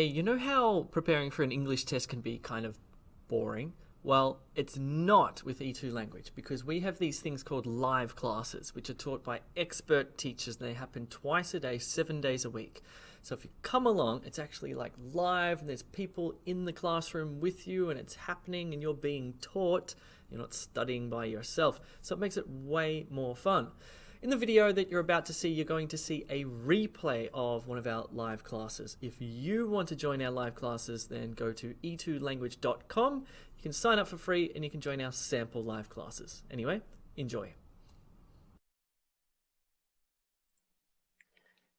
Hey, you know how preparing for an English test can be kind of boring? Well, it's not with E2 Language because we have these things called live classes, which are taught by expert teachers. They happen twice a day, 7 days a week. So if you come along, it's actually like live and there's people in the classroom with you and it's happening and you're being taught. You're not studying by yourself. So it makes it way more fun. In the video that you're about to see, you're going to see a replay of one of our live classes. If you want to join our live classes, then go to e2language.com. You can sign up for free and you can join our sample live classes. Anyway, enjoy.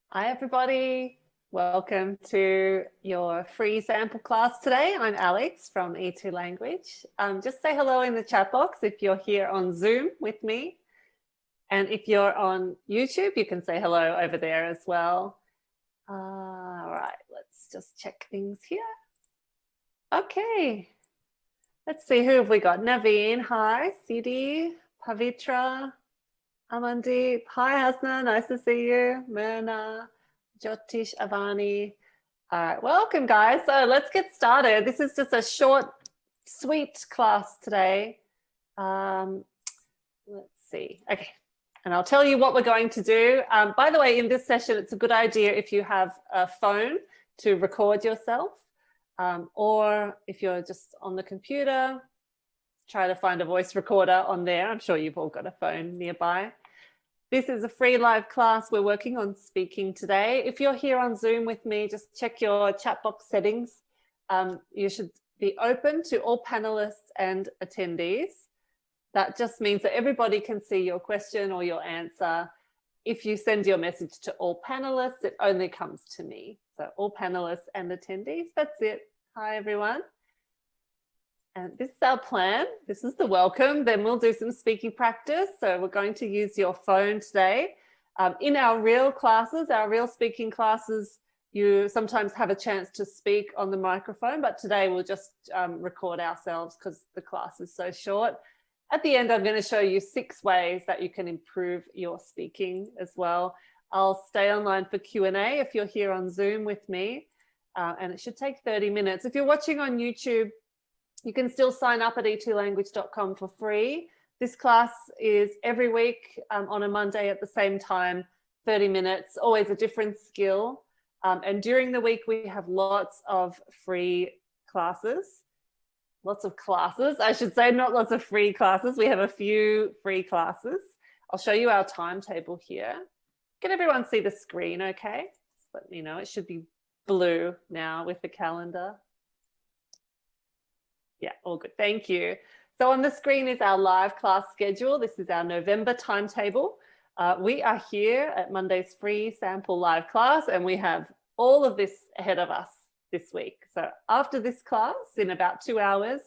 Hi everybody, welcome to your free sample class today. I'm Alex from E2 Language. Just say hello in the chat box if you're here on Zoom with me. And if you're on YouTube, you can say hello over there as well. All right, let's just check things here. Okay, let's see, who have we got? Naveen, hi. Sidi, Pavitra, Amandeep, hi Hasna, nice to see you. Myrna, Jyotish, Avani. All right, welcome guys. So let's get started. This is just a short, sweet class today. Let's see, okay. And I'll tell you what we're going to do. By the way, in this session, it's a good idea if you have a phone to record yourself, or if you're just on the computer, try to find a voice recorder on there. I'm sure you've all got a phone nearby. This is a free live class. We're working on speaking today. If you're here on Zoom with me, just check your chat box settings. You should be open to all panelists and attendees. That just means that everybody can see your question or your answer. If you send your message to all panelists, it only comes to me. So all panelists and attendees, that's it. Hi, everyone. And this is our plan. This is the welcome. Then we'll do some speaking practice. So we're going to use your phone today. In our real classes, our real speaking classes, you sometimes have a chance to speak on the microphone, but today we'll just record ourselves because the class is so short. At the end, I'm going to show you 6 ways that you can improve your speaking as well. I'll stay online for Q&A if you're here on Zoom with me, and it should take 30 minutes. If you're watching on YouTube, you can still sign up at e2language.com for free. This class is every week on a Monday at the same time, 30 minutes, always a different skill. And during the week, we have lots of free classes. Lots of classes, I should say, not lots of free classes. We have a few free classes. I'll show you our timetable here. Can everyone see the screen okay? Just let me know. It should be blue now with the calendar. Yeah, all good. Thank you. So on the screen is our live class schedule. This is our November timetable. We are here at Monday's free sample live class, and we have all of this ahead of us this week. So after this class, in about 2 hours,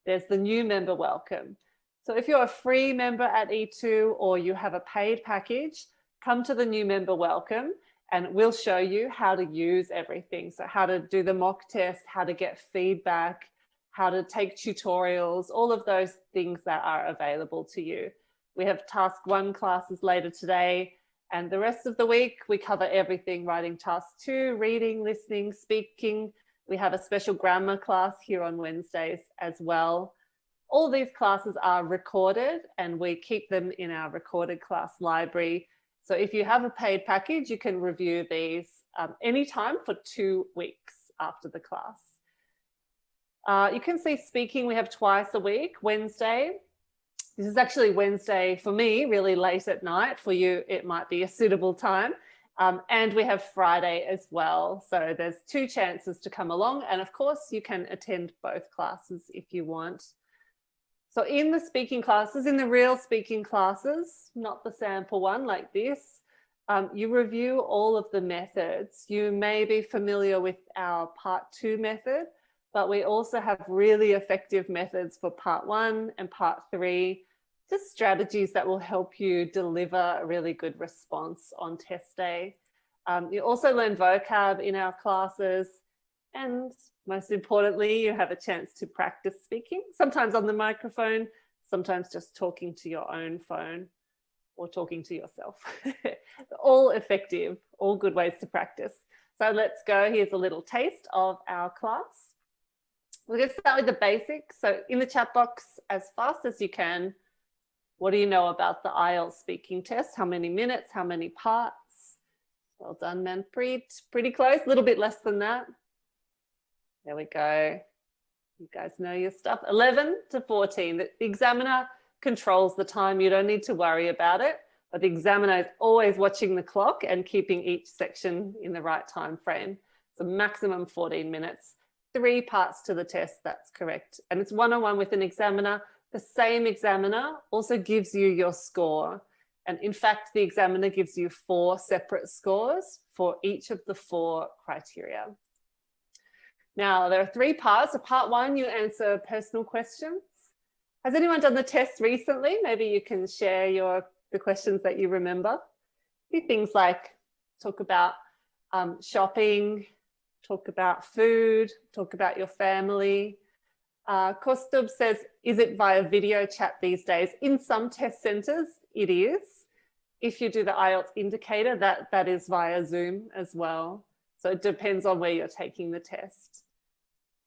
there's the new member welcome. So if you're a free member at E2 or you have a paid package, come to the new member welcome and we'll show you how to use everything. So how to do the mock test, how to get feedback, how to take tutorials, all of those things that are available to you. We have task 1 classes later today, and the rest of the week, we cover everything, writing task 2, reading, listening, speaking. We have a special grammar class here on Wednesdays as well. All these classes are recorded and we keep them in our recorded class library. So if you have a paid package, you can review these anytime for 2 weeks after the class. You can see speaking, we have twice a week, Wednesday. This is actually Wednesday for me, really late at night. For you, it might be a suitable time. And we have Friday as well. So there's 2 chances to come along. And of course, you can attend both classes if you want. So in the speaking classes, in the real speaking classes, not the sample one like this, you review all of the methods. You may be familiar with our part 2 method, but we also have really effective methods for part 1 and part 3. Just strategies that will help you deliver a really good response on test day. You also learn vocab in our classes, and most importantly, you have a chance to practice speaking, sometimes on the microphone, sometimes just talking to your own phone or talking to yourself. All effective, all good ways to practice. So let's go. Here's a little taste of our class. We're going to start with the basics. So in the chat box, as fast as you can, what do you know about the IELTS speaking test? How many minutes? How many parts? Well done, Manpreet. Pretty close, a little bit less than that. There we go. You guys know your stuff. 11 to 14. The examiner controls the time. You don't need to worry about it. But the examiner is always watching the clock and keeping each section in the right time frame. So maximum 14 minutes. 3 parts to the test, that's correct. And it's one-on-one with an examiner. The same examiner also gives you your score. And in fact, the examiner gives you 4 separate scores for each of the 4 criteria. Now, there are 3 parts. So part 1, you answer personal questions. Has anyone done the test recently? Maybe you can share the questions that you remember. Be things like talk about shopping, talk about food, talk about your family. Kostub says, is it via video chat these days? In some test centres, it is. If you do the IELTS indicator, that is via Zoom as well. So it depends on where you're taking the test.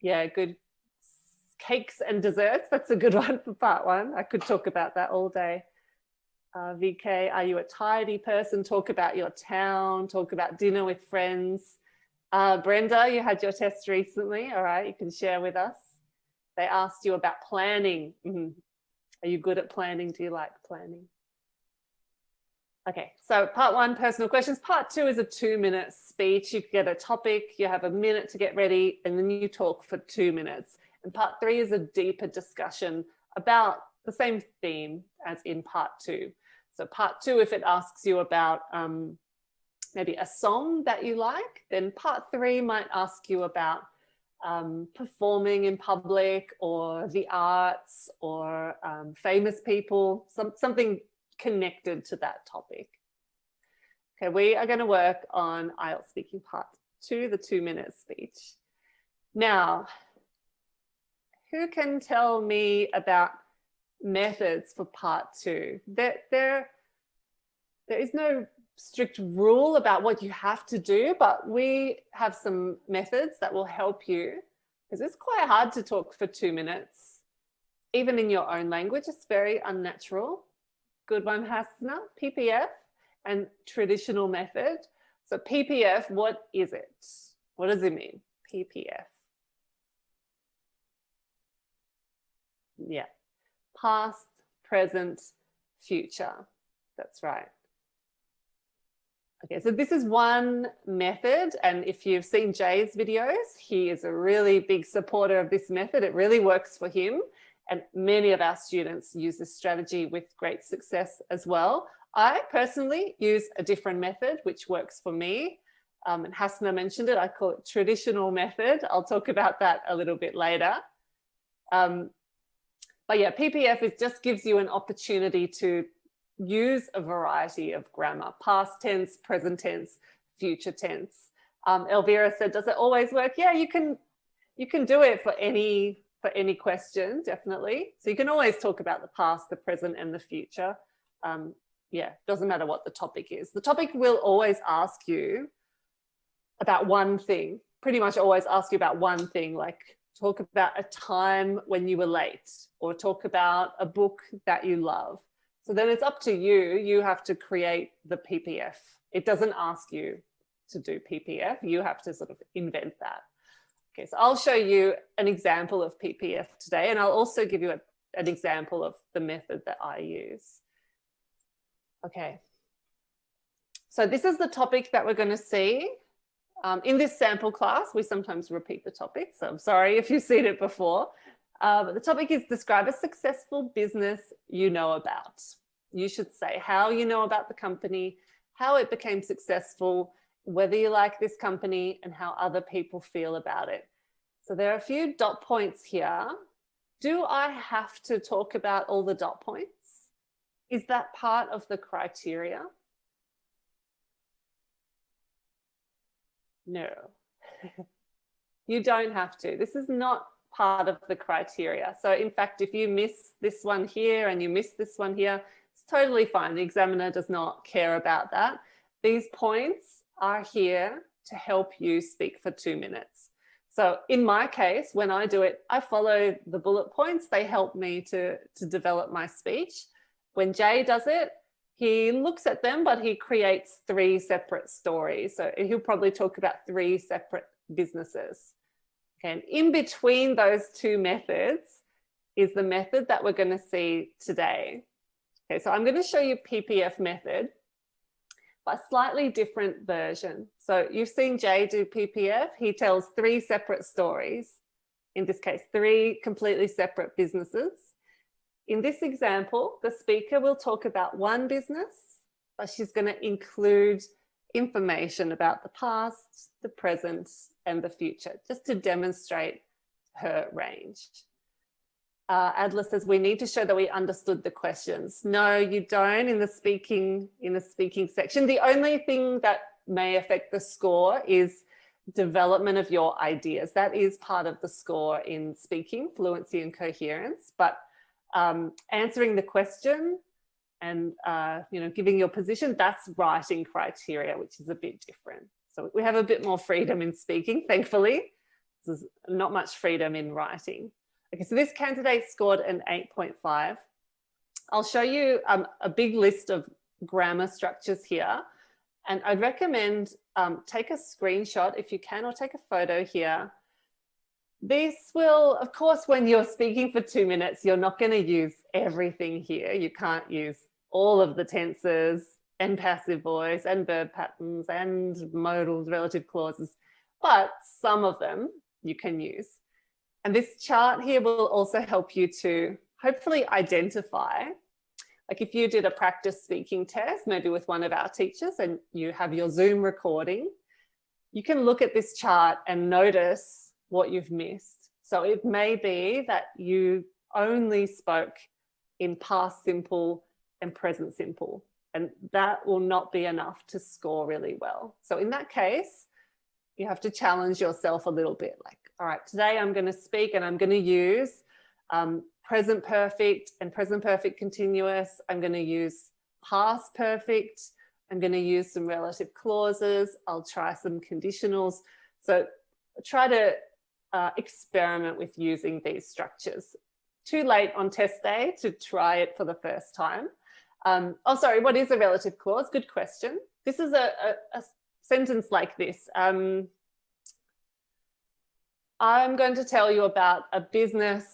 Yeah, good. Cakes and desserts, that's a good one for part 1. I could talk about that all day. VK, are you a tidy person? Talk about your town, talk about dinner with friends. Brenda, you had your test recently. All right, you can share with us. They asked you about planning. Are you good at planning? Do you like planning? Okay, so part 1, personal questions. Part 2 is a 2-minute speech. You get a topic, you have a minute to get ready, and then you talk for 2 minutes. And part 3 is a deeper discussion about the same theme as in part 2. So part 2, if it asks you about maybe a song that you like, then part 3 might ask you about performing in public or the arts or famous people, something connected to that topic. Okay, we are going to work on IELTS speaking part 2, the 2-minute speech. Now, who can tell me about methods for part 2? There is no strict rule about what you have to do, but we have some methods that will help you, because it's quite hard to talk for 2 minutes. Even in your own language, it's very unnatural. Good one, Hasna. PPF and traditional method. So PPF, what is it? What does it mean? PPF. Yeah. Past, present, future. That's right. Okay, so this is one method, and if you've seen Jay's videos, he is a really big supporter of this method. It really works for him, and many of our students use this strategy with great success as well. I personally use a different method, which works for me. And Hasna mentioned it, I call it traditional method. I'll talk about that a little bit later. But yeah, PPF just gives you an opportunity to use a variety of grammar: past tense, present tense, future tense. Elvira said, does it always work? Yeah, you can do it for any question, definitely. So you can always talk about the past, the present, and the future. Yeah, doesn't matter what the topic is. The topic will always ask you about one thing, pretty much always ask you about one thing, like talk about a time when you were late, or talk about a book that you love. So then it's up to you. You have to create the PPF. It doesn't ask you to do PPF. You have to sort of invent that. Okay, so I'll show you an example of PPF today, and I'll also give you an example of the method that I use. Okay, so this is the topic that we're going to see. In this sample class, we sometimes repeat the topic, so I'm sorry if you've seen it before. But the topic is describe a successful business you know about. You should say how you know about the company, how it became successful, whether you like this company, and how other people feel about it. So there are a few dot points here. Do I have to talk about all the dot points? Is that part of the criteria? No. You don't have to. This is not part of the criteria. So in fact, if you miss this one here and you miss this one here, it's totally fine. The examiner does not care about that. These points are here to help you speak for 2 minutes. So in my case, when I do it, I follow the bullet points. They help me to develop my speech. When Jay does it, he looks at them, but he creates 3 separate stories. So he'll probably talk about 3 separate businesses. Okay, and in between those 2 methods is the method that we're going to see today. Okay, so I'm going to show you PPF method, but a slightly different version. So you've seen Jay do PPF. He tells 3 separate stories. In this case, 3 completely separate businesses. In this example, the speaker will talk about one business, but she's going to include information about the past, the present, and the future, just to demonstrate her range. Adler says we need to show that we understood the questions. No, you don't in the speaking section. The only thing that may affect the score is development of your ideas. That is part of the score in speaking, fluency and coherence. But answering the question and giving your position, that's writing criteria, which is a bit different. So we have a bit more freedom in speaking, thankfully. There's not much freedom in writing. Okay, so this candidate scored an 8.5. I'll show you a big list of grammar structures here. And I'd recommend take a screenshot if you can, or take a photo here. This will, of course, when you're speaking for 2 minutes, you're not going to use everything here. You can't use all of the tenses and passive voice and verb patterns and modals, relative clauses, but some of them you can use. And this chart here will also help you to hopefully identify, like if you did a practice speaking test, maybe with one of our teachers, and you have your Zoom recording, you can look at this chart and notice what you've missed. So it may be that you only spoke in past simple and present simple, and that will not be enough to score really well. So in that case, you have to challenge yourself a little bit, like, all right, today I'm going to speak and I'm going to use present perfect and present perfect continuous. I'm going to use past perfect. I'm going to use some relative clauses. I'll try some conditionals. So try to experiment with using these structures. Too late on test day to try it for the first time. Oh, sorry, what is a relative clause? Good question. This is a sentence like this. I'm going to tell you about a business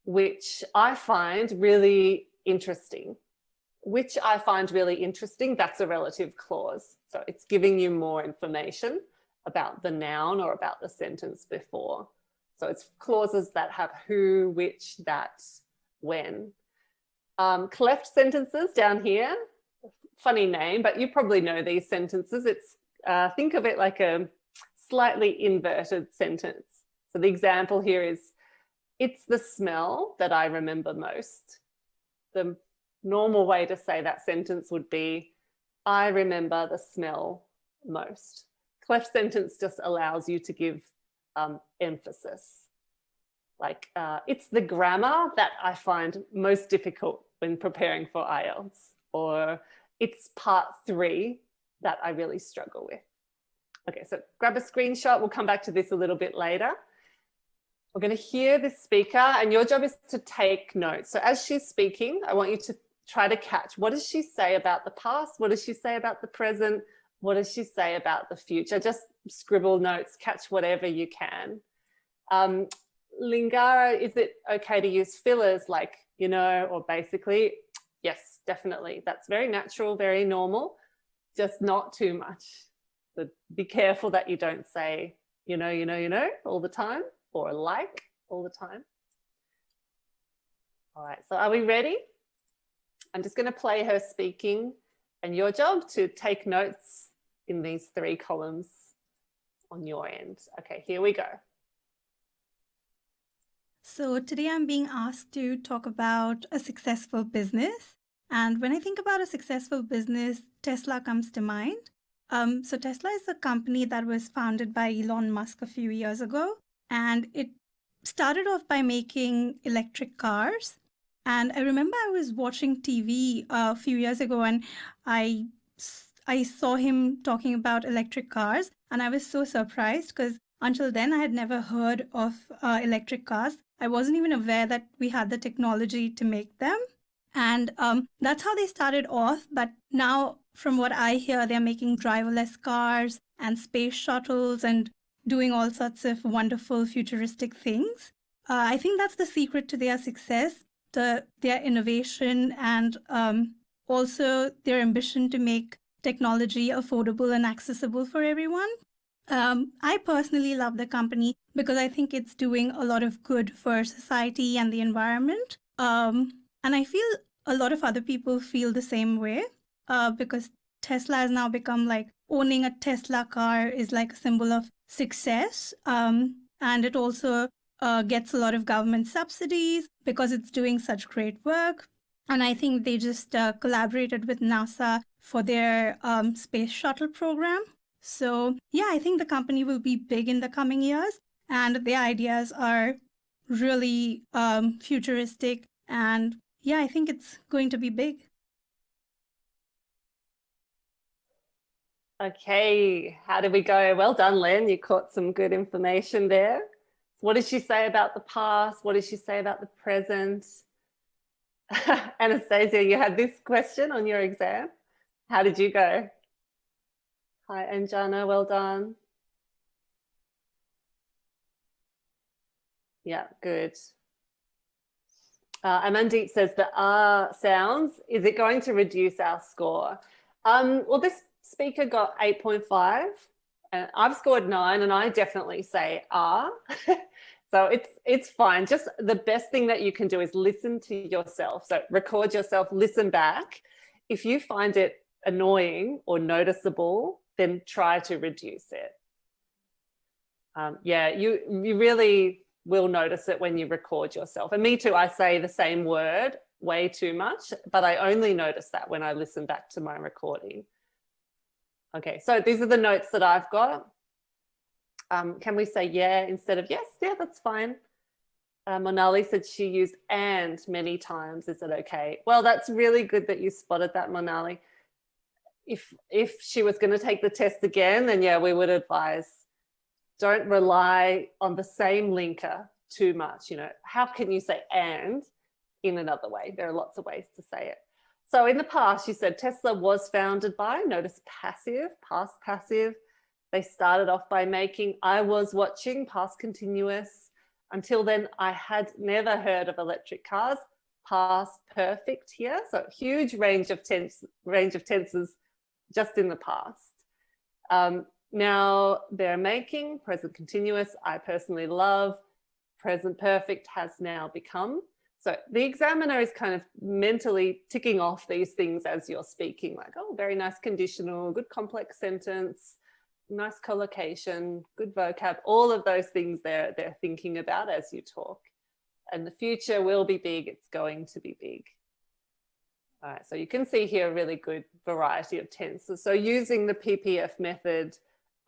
which I find really interesting. Which I find really interesting, that's a relative clause. So it's giving you more information about the noun or about the sentence before. So it's clauses that have who, which, that, when. Cleft sentences down here, funny name, but you probably know these sentences. It's think of it like a slightly inverted sentence. So the example here is, it's the smell that I remember most. The normal way to say that sentence would be, I remember the smell most. Cleft sentence just allows you to give emphasis. Like, it's the grammar that I find most difficult when preparing for IELTS, or it's part 3 that I really struggle with. Okay, so grab a screenshot. We'll come back to this a little bit later. We're going to hear this speaker, and your job is to take notes. So as she's speaking, I want you to try to catch, what does she say about the past? What does she say about the present? What does she say about the future? Just scribble notes, catch whatever you can. Lingara, is it okay to use fillers like, you know, or basically? Yes, definitely. That's very natural, very normal, just not too much. So be careful that you don't say, you know, all the time, or like all the time. All right, so are we ready? I'm just going to play her speaking, and your job to take notes in these 3 columns on your end. Okay, here we go. So today I'm being asked to talk about a successful business. And when I think about a successful business, Tesla comes to mind. So Tesla is a company that was founded by Elon Musk a few years ago. And it started off by making electric cars. And I remember I was watching TV a few years ago, and I I saw him talking about electric cars, and I was so surprised because until then I had never heard of electric cars. I wasn't even aware that we had the technology to make them. And that's how they started off. But now, from what I hear, they're making driverless cars and space shuttles and doing all sorts of wonderful futuristic things. I think that's the secret to their success, their innovation, and also their ambition to make technology affordable and accessible for everyone. I personally love the company because I think it's doing a lot of good for society and the environment. And I feel a lot of other people feel the same way because Tesla has now become like owning a Tesla car is like a symbol of success. And it also gets a lot of government subsidies because it's doing such great work. And I think they just collaborated with NASA for their space shuttle program. So yeah, I think the company will be big in the coming years, and their ideas are really futuristic. And yeah, I think it's going to be big. Okay, how did we go? Well done, Len. You caught some good information there. What did she say about the past? What did she say about the present? Anastasia, you had this question on your exam. How did you go? Hi, Anjana, well done. Yeah, good. Amandeep says the R sounds, is it going to reduce our score? Well, this speaker got 8.5 and I've scored 9 and I definitely say R. So it's fine. Just the best thing that you can do is listen to yourself. So record yourself, listen back. If you find it annoying or noticeable, then try to reduce it. Yeah, you really will notice it when you record yourself. And me too, I say the same word way too much, but I only notice that when I listen back to my recording. Okay, so these are the notes that I've got. Can we say yeah instead of yes? Yeah, that's fine. Monali said she used and many times. Is it okay? Well, that's really good that you spotted that, Monali. If she was going to take the test again, then yeah, we would advise don't rely on the same linker too much. You know, how can you say and in another way? There are lots of ways to say it. So in the past, you said Tesla was founded by, notice passive, past passive. They started off by making, I was watching, past continuous. Until then, I had never heard of electric cars, past perfect here. So huge range of tenses just in the past. Now they're making, present continuous, I personally love, present perfect has now become. So the examiner is kind of mentally ticking off these things as you're speaking, like, oh, very nice conditional, good complex sentence, nice collocation, good vocab, all of those things they're thinking about as you talk. And the future will be big, it's going to be big. All right, so you can see here a really good variety of tenses. So using the PPF method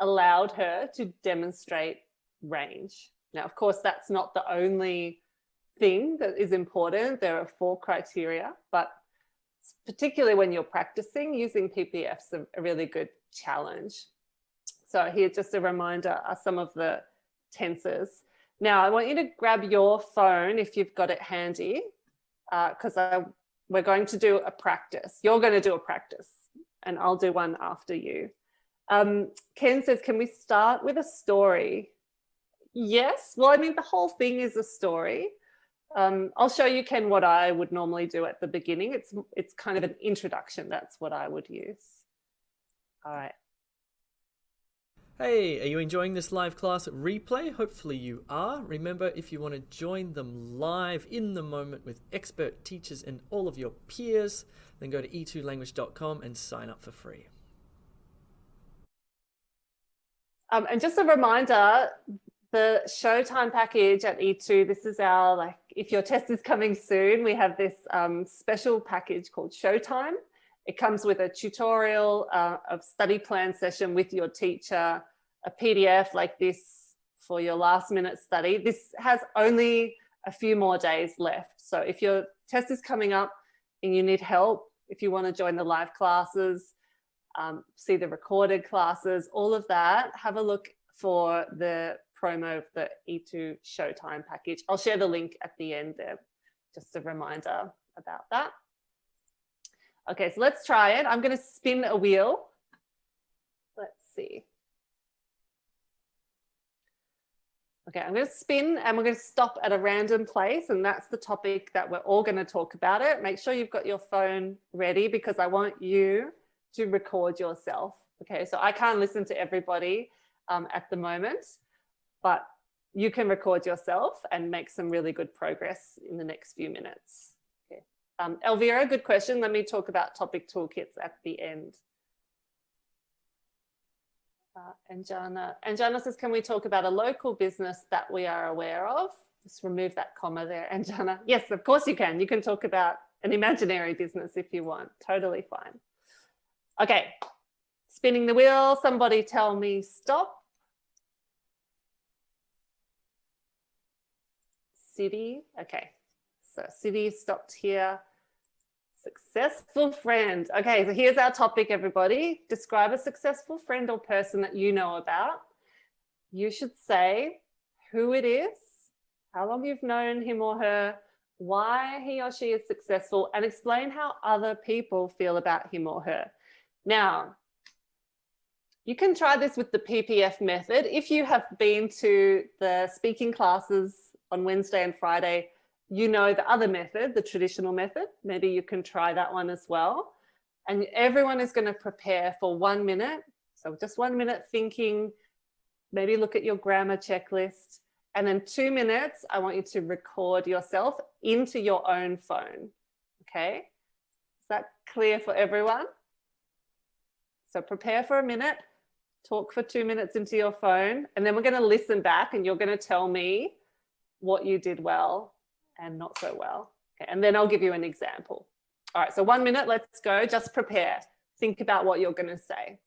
allowed her to demonstrate range. Now, of course, that's not the only thing that is important. There are 4 criteria, but particularly when you're practicing, using PPF's a really good challenge. So here, just a reminder, are some of the tenses. Now, I want you to grab your phone if you've got it handy, because we're going to do a practice. You're going to do a practice, and I'll do one after you. Ken says, can we start with a story? Yes. Well, I mean, the whole thing is a story. I'll show you, Ken, what I would normally do at the beginning. It's kind of an introduction. That's what I would use. All right. Hey, are you enjoying this live class replay? Hopefully you are. Remember, if you want to join them live in the moment with expert teachers and all of your peers, then go to e2language.com and sign up for free. And just a reminder, the Showtime package at E2, this is our, like, if your test is coming soon, we have this special package called Showtime. It comes with a tutorial, a study plan session with your teacher, a PDF like this for your last minute study. This has only a few more days left. So if your test is coming up and you need help, if you want to join the live classes, see the recorded classes, all of that. Have a look for the promo of the E2 Showtime package. I'll share the link at the end there, just a reminder about that. Okay, so let's try it. I'm going to spin a wheel. Let's see. Okay, I'm going to spin and we're going to stop at a random place, and that's the topic that we're all going to talk about it. Make sure you've got your phone ready because I want you to record yourself. Okay, so I can't listen to everybody at the moment, but you can record yourself and make some really good progress in the next few minutes. Okay. Elvira, good question. Let me talk about topic toolkits at the end. Anjana says, can we talk about a local business that we are aware of? Just remove that comma there, Anjana. Yes, of course you can. You can talk about an imaginary business if you want. Totally fine. Okay, spinning the wheel. Somebody tell me stop. City. Okay, so city stopped here. Successful friend. Okay, so here's our topic, everybody. Describe a successful friend or person that you know about. You should say who it is, how long you've known him or her, why he or she is successful, and explain how other people feel about him or her. Now, you can try this with the PPF method. If you have been to the speaking classes on Wednesday and Friday, you know the other method, the traditional method. Maybe you can try that one as well. And everyone is going to prepare for 1 minute. So just 1 minute thinking, maybe look at your grammar checklist. And then 2 minutes, I want you to record yourself into your own phone. Okay? Is that clear for everyone? So prepare for a minute, talk for 2 minutes into your phone, and then we're going to listen back and you're going to tell me what you did well and not so well. Okay, and then I'll give you an example. All right, so 1 minute, let's go. Just prepare. Think about what you're going to say.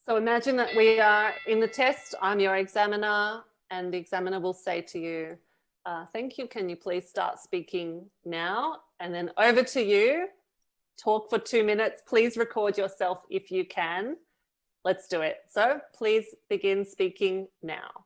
So imagine that we are in the test. I'm your examiner, and the examiner will say to you, thank you, can you please start speaking now? And then over to you, talk for 2 minutes. Please record yourself if you can. Let's do it. So please begin speaking now.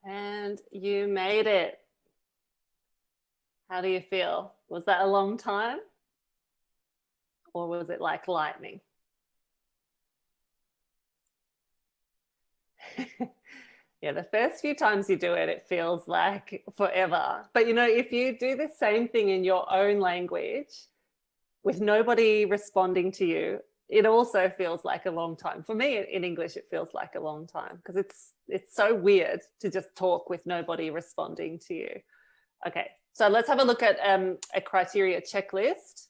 And you made it. How do you feel? Was that a long time? Or was it like lightning? Yeah, the first few times you do it, it feels like forever. But you know, if you do the same thing in your own language with nobody responding to you, it also feels like a long time. For me, in English, it feels like a long time because it's so weird to just talk with nobody responding to you. Okay, so let's have a look at a criteria checklist.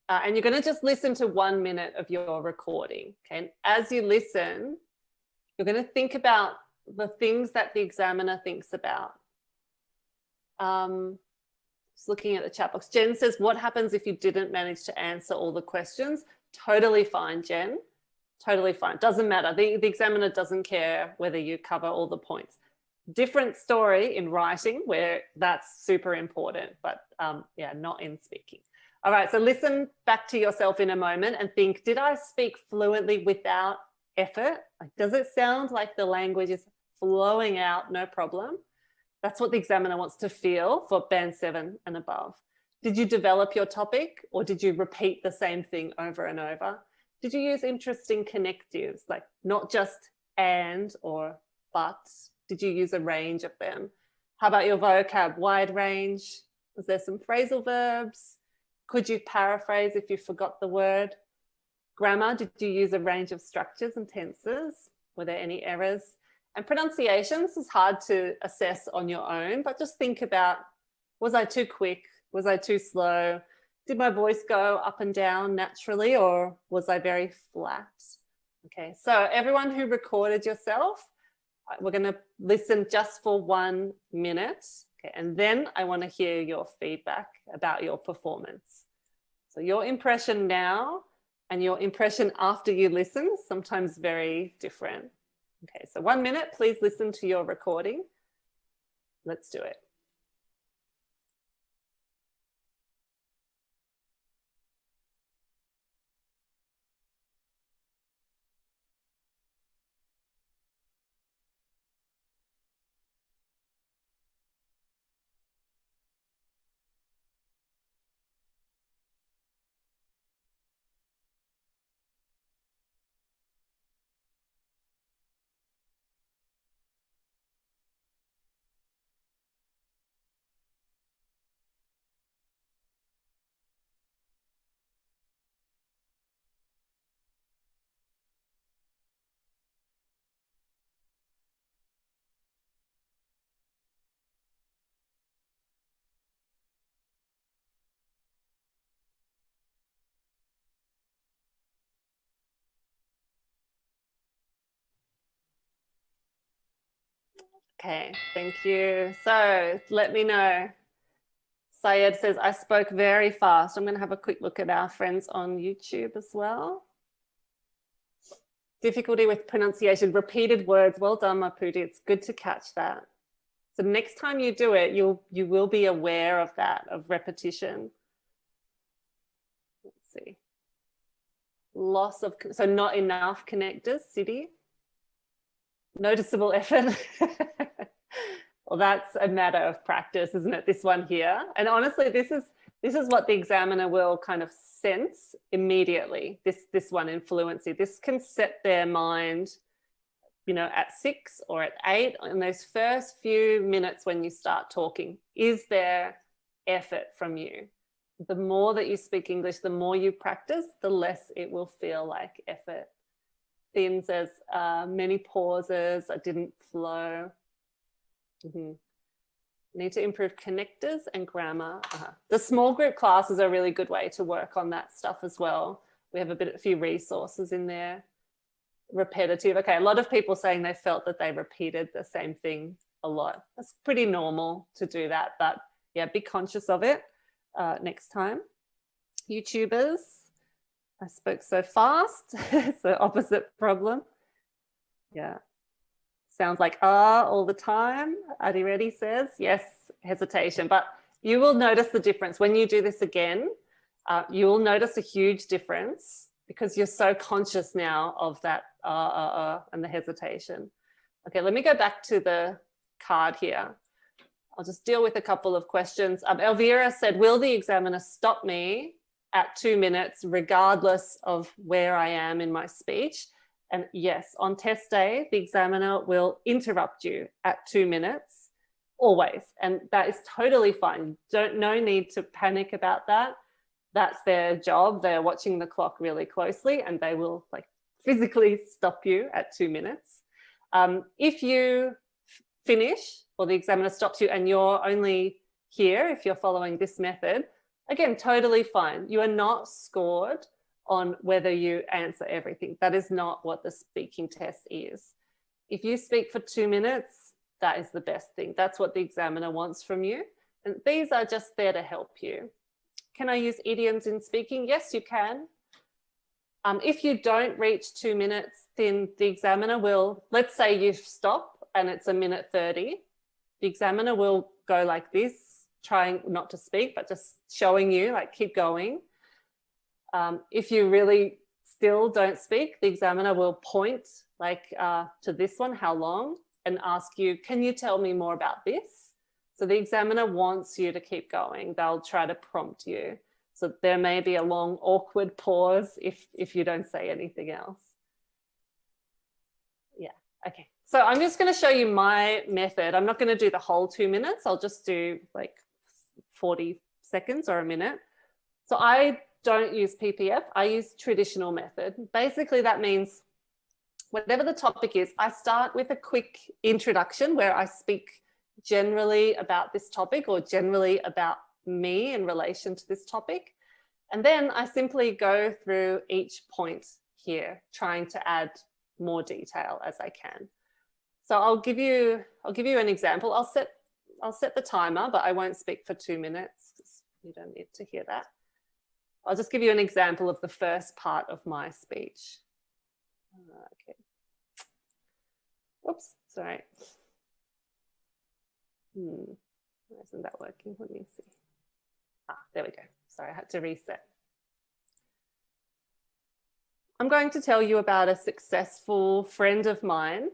And you're going to just listen to 1 minute of your recording. Okay, and as you listen, you're going to think about the things that the examiner thinks about. Just looking at the chat box. Jen says, what happens if you didn't manage to answer all the questions? Totally fine, Jen. Totally fine. Doesn't matter. The examiner doesn't care whether you cover all the points. Different story in writing where that's super important, but yeah, not in speaking. All right, so listen back to yourself in a moment and think, did I speak fluently without effort? Like, does it sound like the language is flowing out, no problem? That's what the examiner wants to feel for band 7 and above. Did you develop your topic or did you repeat the same thing over and over? Did you use interesting connectives, like not just and or but? Did you use a range of them? How about your vocab? Wide range? Was there some phrasal verbs? Could you paraphrase if you forgot the word? Grammar, did you use a range of structures and tenses? Were there any errors? And pronunciations is hard to assess on your own, but just think about, was I too quick? Was I too slow? Did my voice go up and down naturally or was I very flat? Okay, so everyone who recorded yourself, we're going to listen just for 1 minute. Okay, and then I want to hear your feedback about your performance. So your impression now and your impression after you listen, sometimes very different. Okay, so 1 minute, please listen to your recording. Let's do it. Okay, thank you. So let me know. Syed says, I spoke very fast. I'm going to have a quick look at our friends on YouTube as well. Difficulty with pronunciation, repeated words. Well done, Maputi. It's good to catch that. So next time you do it, you will be aware of that, of repetition. Let's see. Loss of, so not enough connectors, City. Noticeable effort. Well, that's a matter of practice, isn't it? This one here. And honestly, this is what the examiner will kind of sense immediately, this one in fluency. This can set their mind, you know, at 6 or at 8 in those first few minutes when you start talking. Is there effort from you? The more that you speak English, the more you practice, the less it will feel like effort. Thin says, many pauses, I didn't flow. Need to improve connectors and grammar. The small group classes are a really good way to work on that stuff as well. We have a few resources in there. Repetitive. Okay, a lot of people saying they felt that they repeated the same thing a lot. That's pretty normal to do that, but yeah, be conscious of it next time. YouTubers, I spoke so fast. It's the opposite problem. Yeah. Sounds like all the time. Adi Reddy says, yes, hesitation. But you will notice the difference. When you do this again, you will notice a huge difference because you're so conscious now of that and the hesitation. Okay, let me go back to the card here. I'll just deal with a couple of questions. Elvira said, will the examiner stop me at 2 minutes regardless of where I am in my speech? And yes, on test day, the examiner will interrupt you at 2 minutes, always. And that is totally fine. No need to panic about that. That's their job. They're watching the clock really closely and they will like physically stop you at 2 minutes. If you finish or the examiner stops you and you're only here, if you're following this method, again, totally fine. You are not scored on whether you answer everything. That is not what the speaking test is. If you speak for 2 minutes, that is the best thing. That's what the examiner wants from you. And these are just there to help you. Can I use idioms in speaking? Yes, you can. If you don't reach 2 minutes, then the examiner will, let's say you stop and it's 1:30. The examiner will go like this, trying not to speak, but just showing you, like, keep going. If you really still don't speak, the examiner will point like to this one, how long, and ask you, can you tell me more about this? So the examiner wants you to keep going. They'll try to prompt you. So there may be a long, awkward pause if you don't say anything else. Yeah, okay. So I'm just going to show you my method. I'm not going to do the whole 2 minutes. I'll just do like 40 seconds or a minute. So I don't use PPF. I use traditional method. Basically, that means whatever the topic is, I start with a quick introduction where I speak generally about this topic or generally about me in relation to this topic. And then I simply go through each point here, trying to add more detail as I can. So I'll give you an example. I'll set the timer, but I won't speak for 2 minutes. You don't need to hear that. I'll just give you an example of the first part of my speech. Okay. Oops, sorry. Why isn't that working? Let me see. There we go. Sorry, I had to reset. I'm going to tell you about a successful friend of mine,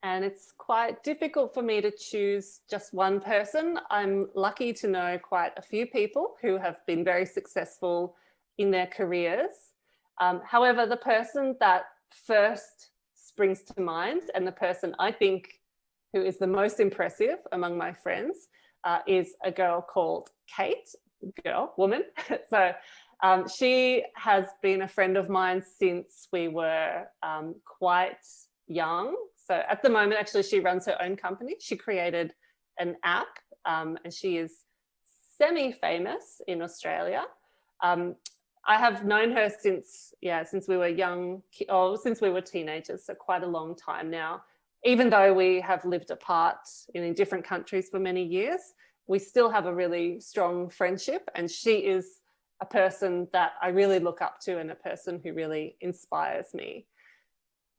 and it's quite difficult for me to choose just one person. I'm lucky to know quite a few people who have been very successful in their careers. However, the person that first springs to mind and the person I think who is the most impressive among my friends is a girl called Kate. Woman. So she has been a friend of mine since we were quite young. So at the moment, actually, she runs her own company. She created an app and she is semi-famous in Australia. I have known her since we were young, since we were teenagers, so quite a long time now. Even though we have lived apart in different countries for many years, we still have a really strong friendship, and she is a person that I really look up to and a person who really inspires me.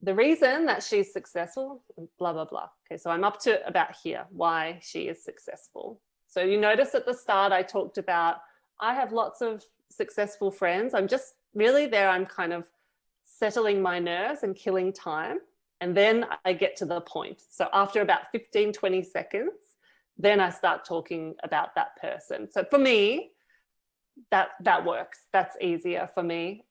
The reason that she's successful, blah, blah, blah. Okay, so I'm up to about here, why she is successful. So you notice at the start I talked about, I have lots of successful friends. I'm just really there, I'm kind of settling my nerves and killing time. And then I get to the point. So after about 15, 20 seconds, then I start talking about that person. So for me, that works. That's easier for me.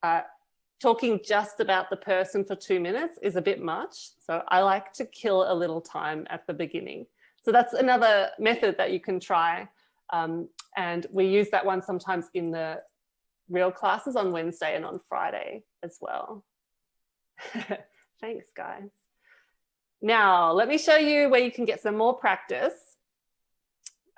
Talking just about the person for 2 minutes is a bit much. So I like to kill a little time at the beginning. So that's another method that you can try. And we use that one sometimes in the real classes on Wednesday and on Friday as well. Thanks, guys. Now, let me show you where you can get some more practice.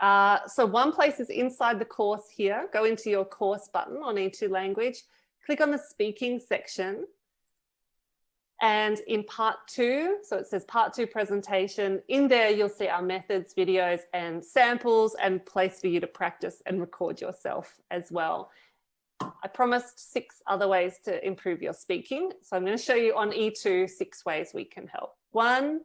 So one place is inside the course here. Go into your course button on E2 Language, click on the speaking section. And in part 2, so it says part 2 presentation, in there you'll see our methods, videos and samples and place for you to practice and record yourself as well. I promised 6 other ways to improve your speaking. So I'm going to show you on E2 6 ways we can help. One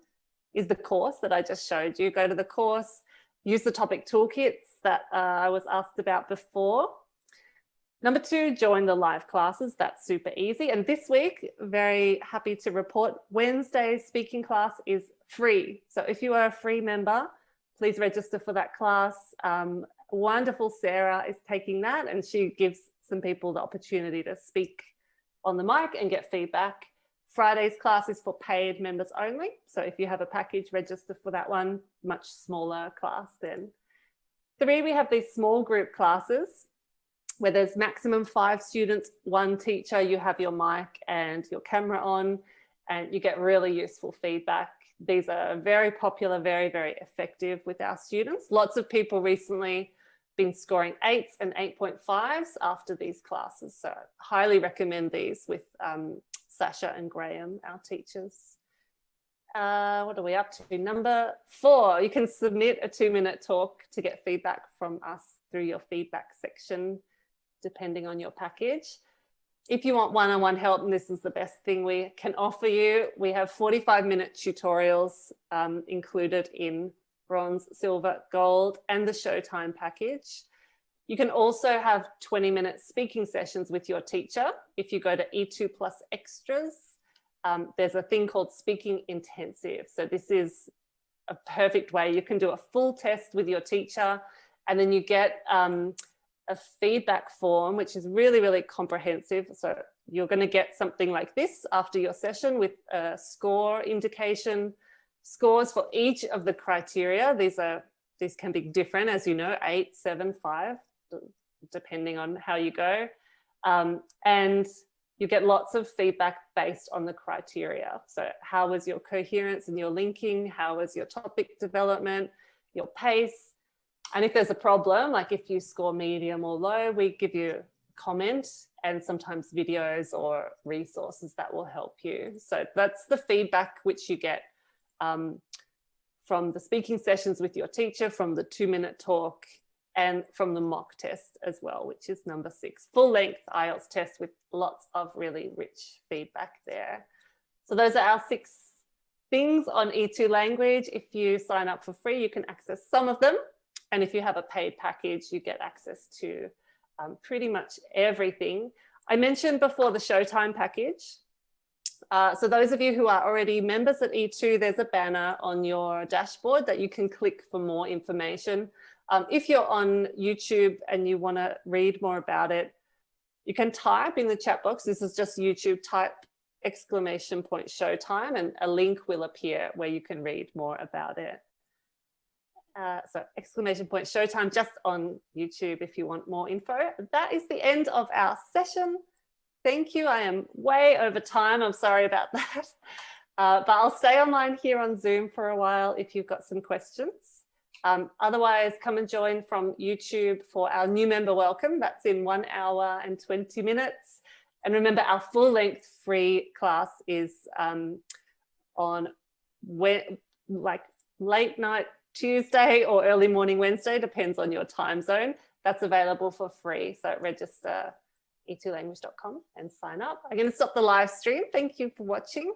is the course that I just showed you. Go to the course, use the topic toolkits that I was asked about before. Number 2, join the live classes. That's super easy. And this week, very happy to report, Wednesday's speaking class is free. So if you are a free member, please register for that class. Wonderful Sarah is taking that, and she gives some people the opportunity to speak on the mic and get feedback. Friday's class is for paid members only. So if you have a package, register for that one, much smaller class then. 3, we have these small group classes where there's maximum 5 students, 1 teacher, you have your mic and your camera on, and you get really useful feedback. These are very popular, very, very effective with our students. Lots of people recently been scoring 8s and 8.5s after these classes. So highly recommend these with Sasha and Graham, our teachers. What are we up to? Number 4, you can submit a 2-minute talk to get feedback from us through your feedback section, depending on your package. If you want one-on-one help, and this is the best thing we can offer you, we have 45-minute tutorials included in bronze, silver, gold, and the Showtime package. You can also have 20-minute speaking sessions with your teacher. If you go to E2 Plus Extras, there's a thing called Speaking Intensive. So this is a perfect way. You can do a full test with your teacher, and then you get a feedback form, which is really, really comprehensive. So you're going to get something like this after your session with a score indication, scores for each of the criteria. These can be different, as you know, 8, 7, 5, depending on how you go. And you get lots of feedback based on the criteria. So how was your coherence and your linking? How was your topic development, your pace? And if there's a problem, like if you score medium or low, we give you a comment and sometimes videos or resources that will help you. So that's the feedback which you get from the speaking sessions with your teacher, from the 2-minute talk, and from the mock test as well, which is number 6. Full-length IELTS test with lots of really rich feedback there. So those are our 6 things on E2 language. If you sign up for free, you can access some of them. And if you have a paid package, you get access to pretty much everything. I mentioned before the Showtime package. So those of you who are already members at E2, there's a banner on your dashboard that you can click for more information. If you're on YouTube and you want to read more about it, you can type in the chat box. This is just YouTube, type !Showtime, and a link will appear where you can read more about it. So !Showtime just on YouTube if you want more info. That is the end of our session. Thank you. I am way over time. I'm sorry about that. But I'll stay online here on Zoom for a while if you've got some questions. Otherwise, come and join from YouTube for our new member welcome. That's in 1 hour and 20 minutes. And remember, our full-length free class is on late night Tuesday or early morning Wednesday, depends on your time zone. That's available for free. So register e2language.com and sign up. I'm going to stop the live stream. Thank you for watching.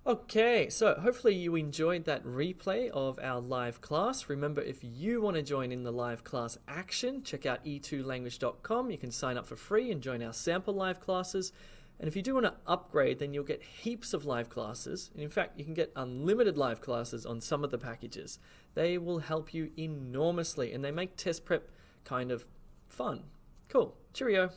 Okay, so hopefully you enjoyed that replay of our live class. Remember, if you want to join in the live class action, check out e2language.com. You can sign up for free and join our sample live classes. And if you do want to upgrade, then you'll get heaps of live classes. And in fact, you can get unlimited live classes on some of the packages. They will help you enormously, and they make test prep kind of fun. Cool. Cheerio.